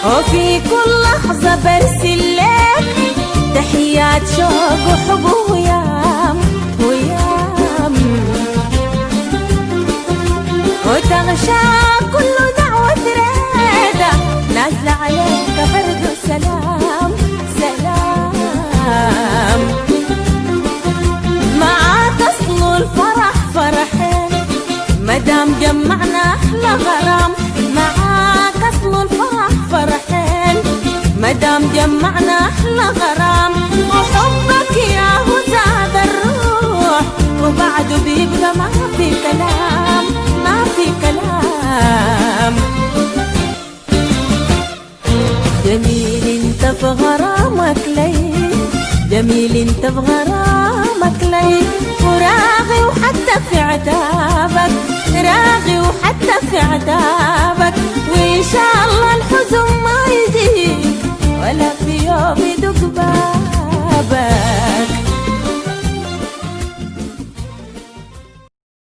وفي كل لحظة برسل لك تحيات شوق وحب ويام ويام، وتغشى كل دعوة ريدة نازلة عليك برد وسلام سلام. معاك أصل الفرح فرحين مدام جمعنا أحلى غرام، معاك أصل الفرح فرحين مدام جمعنا أحلى غرام، وحبك يا هو زاد الروح وبعده بيبقى ما في كلام ما في كلام. جميل انت في غرامك لي، جميل انت في غرامك لي، وراغي وحتى في عتابك، راغي وحتى في عتابك، وإن شاء الله الحزن ما يجيك ولا في يوم يدق بابك.